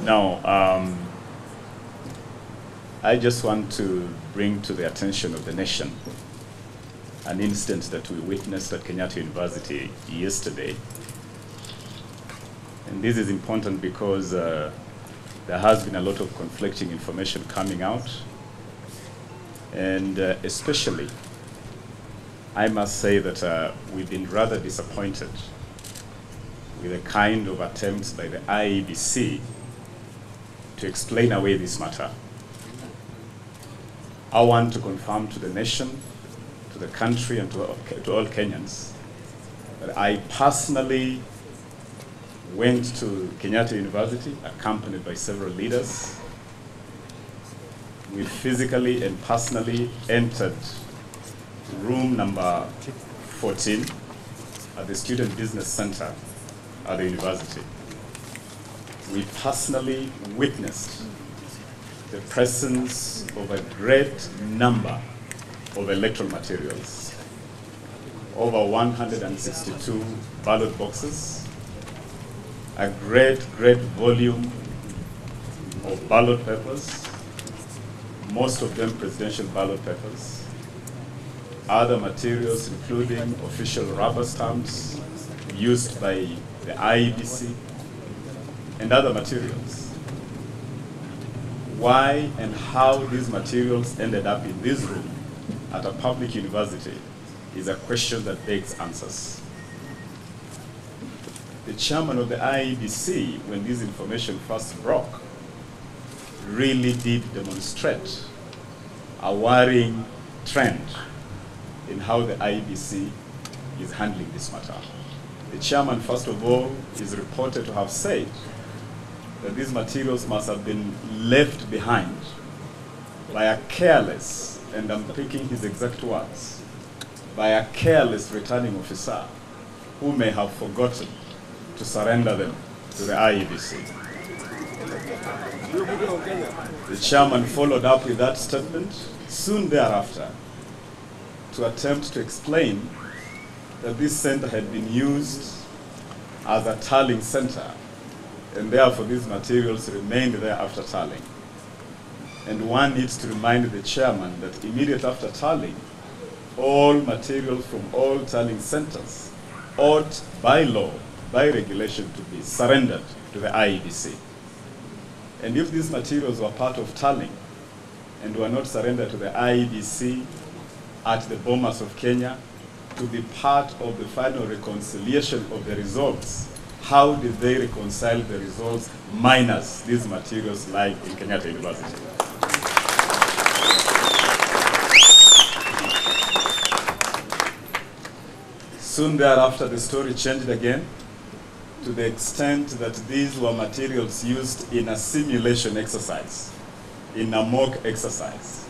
Now, I just want to bring to the attention of the nation an incident that we witnessed at Kenyatta University yesterday. And this is important because there has been a lot of conflicting information coming out. And especially, I must say that we've been rather disappointed with the kind of attempts by the IEBC to explain away this matter. I want to confirm to the nation, to the country, and to all Kenyans that I personally went to Kenyatta University, accompanied by several leaders. We physically and personally entered room number 14 at the Student Business Center at the university. We personally witnessed the presence of a great number of electoral materials, over 162 ballot boxes, a great volume of ballot papers, most of them presidential ballot papers, other materials including official rubber stamps used by the IEBC, and other materials. Why and how these materials ended up in this room at a public university is a question that begs answers. The chairman of the IEBC, when this information first broke, really did demonstrate a worrying trend in how the IEBC is handling this matter. The chairman, first of all, is reported to have said that these materials must have been left behind by a careless, and I'm picking his exact words, by a careless returning officer who may have forgotten to surrender them to the IEBC. The chairman followed up with that statement soon thereafter to attempt to explain that this center had been used as a tallying center, and therefore these materials remained there after tallying. And one needs to remind the chairman that immediately after tallying, all materials from all tallying centers ought by law, by regulation, to be surrendered to the IEBC. And if these materials were part of tallying and were not surrendered to the IEBC at the Bomas of Kenya to be part of the final reconciliation of the results, how did they reconcile the results minus these materials like in Kenyatta University? Soon thereafter, the story changed again to the extent that these were materials used in a simulation exercise, in a mock exercise.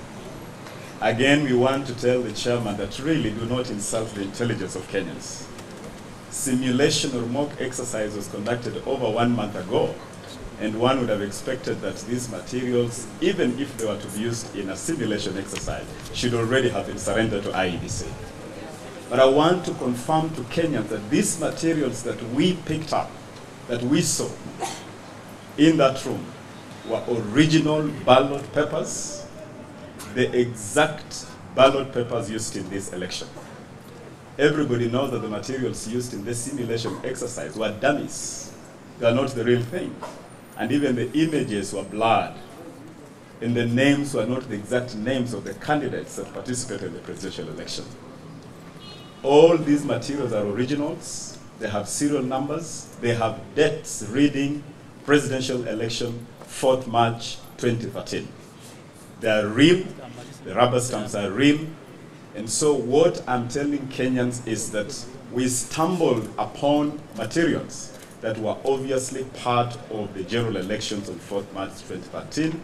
Again, we want to tell the chairman that really do not insult the intelligence of Kenyans. Simulation or mock exercise was conducted over 1 month ago, and one would have expected that these materials, even if they were to be used in a simulation exercise, should already have been surrendered to IEBC. But I want to confirm to Kenyans that these materials that we picked up, that we saw in that room, were original ballot papers, the exact ballot papers used in this election. Everybody knows that the materials used in this simulation exercise were dummies. They are not the real thing. And even the images were blurred. And the names were not the exact names of the candidates that participated in the presidential election. All these materials are originals. They have serial numbers. They have dates reading presidential election 4th March 2013. They are real. The rubber stamps are real. And so what I'm telling Kenyans is that we stumbled upon materials that were obviously part of the general elections on 4th March 2013.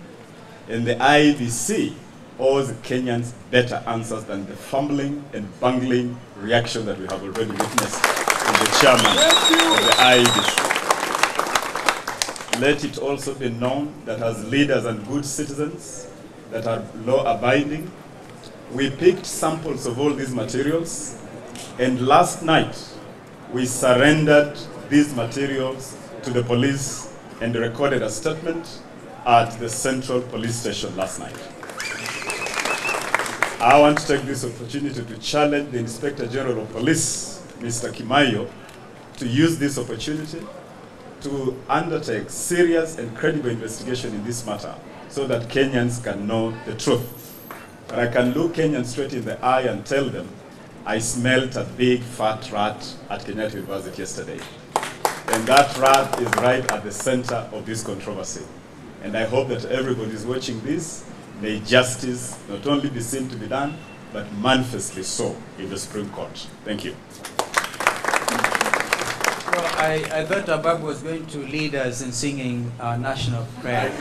And the IEBC owes Kenyans better answers than the fumbling and bungling reaction that we have already witnessed from the chairman of the IEBC. Let it also be known that as leaders and good citizens that are law-abiding, we picked samples of all these materials, and last night we surrendered these materials to the police and recorded a statement at the Central Police Station last night. I want to take this opportunity to challenge the Inspector General of Police, Mr. Kimayo, to use this opportunity to undertake serious and credible investigation in this matter so that Kenyans can know the truth. But I can look Kenyans straight in the eye and tell them, I smelled a big fat rat at Kenyatta University yesterday. And that rat is right at the center of this controversy. And I hope that everybody is watching this. May justice not only be seen to be done, but manifestly so in the Supreme Court. Thank you. Well, I thought Ababu was going to lead us in singing our national prayer.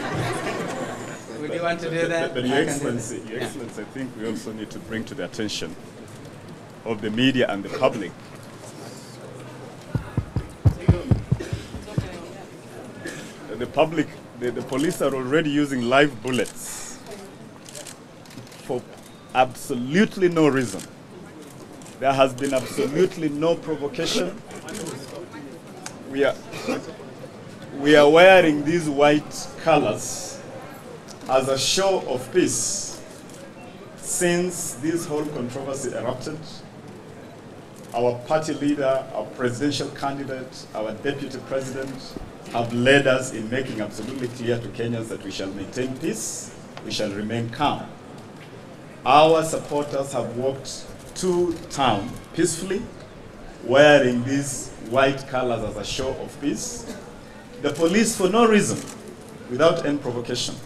Would you want to do that? But Your Excellency, I think we also need to bring to the attention of the media and the public the police are already using live bullets for absolutely no reason. There has been absolutely no provocation. We are wearing these white colors as a show of peace since this whole controversy erupted. Our party leader, our presidential candidate, our deputy president have led us in making absolutely clear to Kenyans that we shall maintain peace, we shall remain calm. Our supporters have walked to town peacefully, wearing these white colors as a show of peace. The police, for no reason, without any provocation,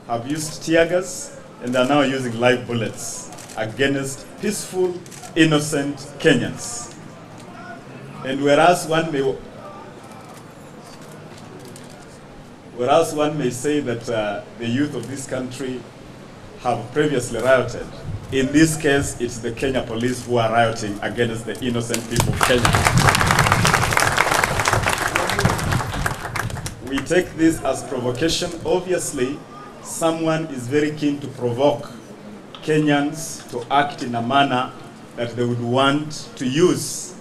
have used tear gas and are now using live bullets against peaceful, innocent Kenyans. And whereas one may say that the youth of this country have previously rioted, in this case, it's the Kenya police who are rioting against the innocent people of Kenya. We take this as provocation. Obviously, someone is very keen to provoke Kenyans to act in a manner that they would want to use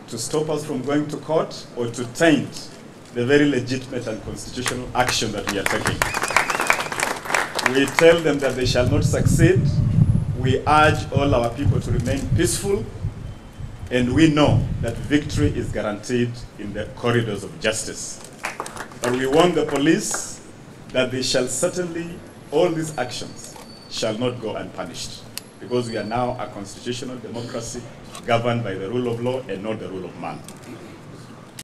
to stop us from going to court or to taint the very legitimate and constitutional action that we are taking. We tell them that they shall not succeed. We urge all our people to remain peaceful, and we know that victory is guaranteed in the corridors of justice. But we warn the police that they shall certainly, all these actions shall not go unpunished, because we are now a constitutional democracy governed by the rule of law and not the rule of man.